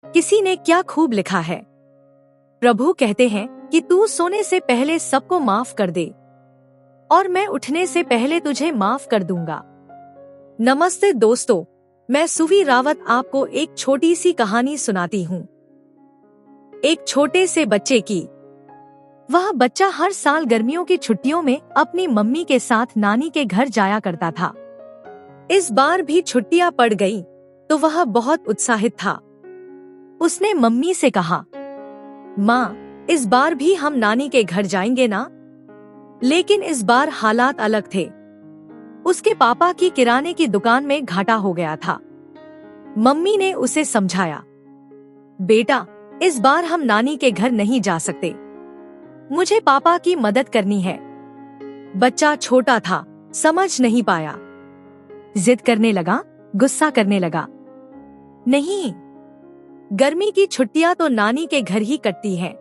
किसी ने क्या खूब लिखा है। प्रभु कहते हैं कि तू सोने से पहले सबको माफ कर दे और मैं उठने से पहले तुझे माफ कर दूंगा। नमस्ते दोस्तों, मैं सुवी रावत आपको एक छोटी सी कहानी सुनाती हूँ। एक छोटे से बच्चे की। वह बच्चा हर साल गर्मियों की छुट्टियों में अपनी मम्मी के साथ नानी के घर जाया करता था। इस बार भी छुट्टियां पड़ गईं, तो वह बहुत उत्साहित था। उसने मम्मी से कहा, माँ, इस बार भी हम नानी के घर जाएंगे ना? लेकिन इस बार हालात अलग थे। उसके पापा की किराने की दुकान में घाटा हो गया था। मम्मी ने उसे समझाया, बेटा, इस बार हम नानी के घर नहीं जा सकते। मुझे पापा की मदद करनी है। बच्चा छोटा था, समझ नहीं पाया। जिद करने लगा, गुस्सा करने लगा। नहीं, गर्मी की छुट्टियां तो नानी के घर ही कटती हैं।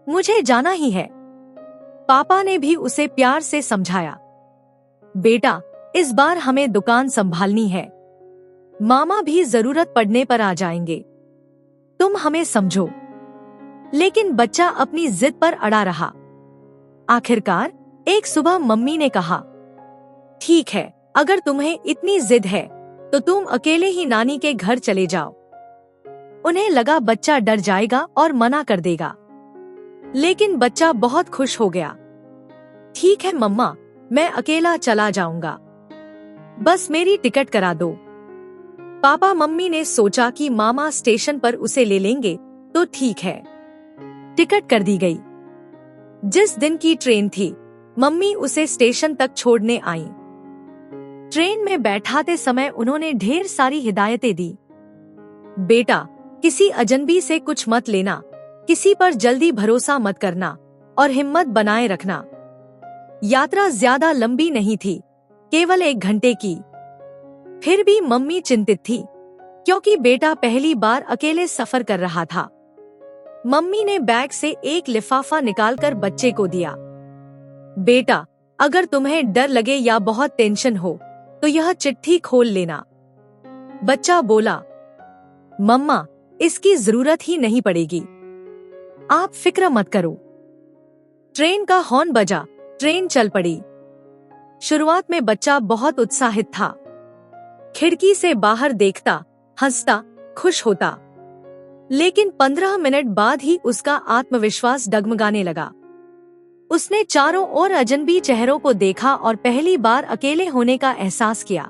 मुझे जाना ही है। पापा ने भी उसे प्यार से समझाया, बेटा, इस बार हमें दुकान संभालनी है। मामा भी जरूरत पड़ने पर आ जाएंगे। तुम हमें समझो। लेकिन बच्चा अपनी जिद पर अड़ा रहा। आखिरकार एक सुबह मम्मी ने कहा, ठीक है, अगर तुम्हें इतनी जिद है तो तुम अकेले ही नानी के घर चले जाओ। उन्हें लगा बच्चा डर जाएगा और मना कर देगा, लेकिन बच्चा बहुत खुश हो गया। ठीक है मम्मा, मैं अकेला चला जाऊंगा। बस मेरी टिकट करा दो। पापा मम्मी ने सोचा कि मामा स्टेशन पर उसे ले लेंगे तो ठीक है। टिकट कर दी गई। जिस दिन की ट्रेन थी, मम्मी उसे स्टेशन तक छोड़ने आईं। ट्रेन में बैठाते समय उन्होंने ढेर सारी हिदायतें दी। बेटा, किसी अजनबी से कुछ मत लेना, किसी पर जल्दी भरोसा मत करना और हिम्मत बनाए रखना। यात्रा ज्यादा लंबी नहीं थी, केवल 1 घंटे की। फिर भी मम्मी चिंतित थी, क्योंकि बेटा पहली बार अकेले सफर कर रहा था। मम्मी ने बैग से एक लिफाफा निकालकर बच्चे को दिया। बेटा, अगर तुम्हें डर लगे या बहुत टेंशन हो तो यह चिट्ठी खोल लेना। बच्चा बोला, मम्मा, इसकी जरूरत ही नहीं पड़ेगी। आप फिक्र मत करो। ट्रेन का हॉर्न बजा, ट्रेन चल पड़ी। शुरुआत में बच्चा बहुत उत्साहित था। खिड़की से बाहर देखता, हंसता, खुश होता। लेकिन 15 मिनट बाद ही उसका आत्मविश्वास डगमगाने लगा। उसने चारों ओर अजनबी चेहरों को देखा और पहली बार अकेले होने का एहसास किया।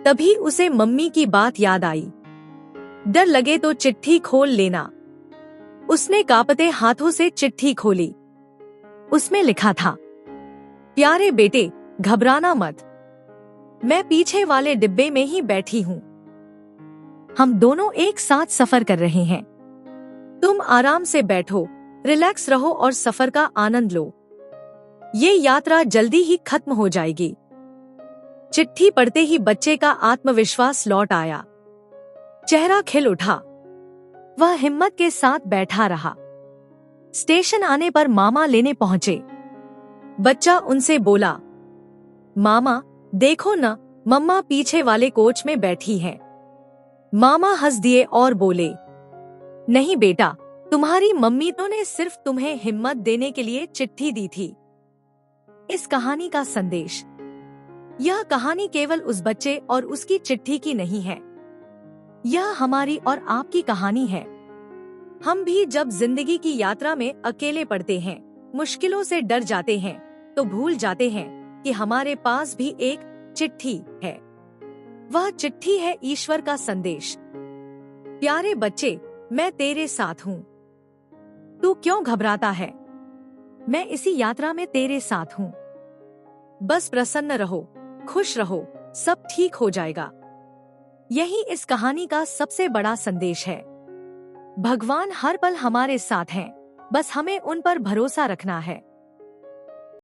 तभी उसे मम्मी की बात याद आई, डर लगे तो चिट्ठी खोल लेना। उसने कांपते हाथों से चिट्ठी खोली। उसमें लिखा था, प्यारे बेटे, घबराना मत। मैं पीछे वाले डिब्बे में ही बैठी हूँ। हम दोनों एक साथ सफर कर रहे हैं। तुम आराम से बैठो, रिलैक्स रहो और सफर का आनंद लो। ये यात्रा जल्दी ही खत्म हो जाएगी। चिट्ठी पढ़ते ही बच्चे का आत्मविश्वास लौट आया। चेहरा खिल उठा। वह हिम्मत के साथ बैठा रहा। स्टेशन आने पर मामा लेने पहुंचे। बच्चा उनसे बोला, मामा, देखो ना, मम्मा पीछे वाले कोच में बैठी हैं। मामा हंस दिए और बोले, नहीं बेटा, तुम्हारी मम्मी तो ने सिर्फ तुम्हें हिम्मत देने के लिए चिट्ठी दी थी। इस कहानी का संदेश, यह कहानी केवल उस बच्चे और उसकी चिट्ठी की नहीं है। यह हमारी और आपकी कहानी है। हम भी जब जिंदगी की यात्रा में अकेले पड़ते हैं, मुश्किलों से डर जाते हैं, तो भूल जाते हैं कि हमारे पास भी एक चिट्ठी है। वह चिट्ठी है ईश्वर का संदेश। प्यारे बच्चे, मैं तेरे साथ हूँ। तू क्यों घबराता है? मैं इसी यात्रा में तेरे साथ हूँ। बस प्रसन्न रहो, खुश रहो, सब ठीक हो जाएगा। यही इस कहानी का सबसे बड़ा संदेश है। भगवान हर पल हमारे साथ हैं, बस हमें उन पर भरोसा रखना है।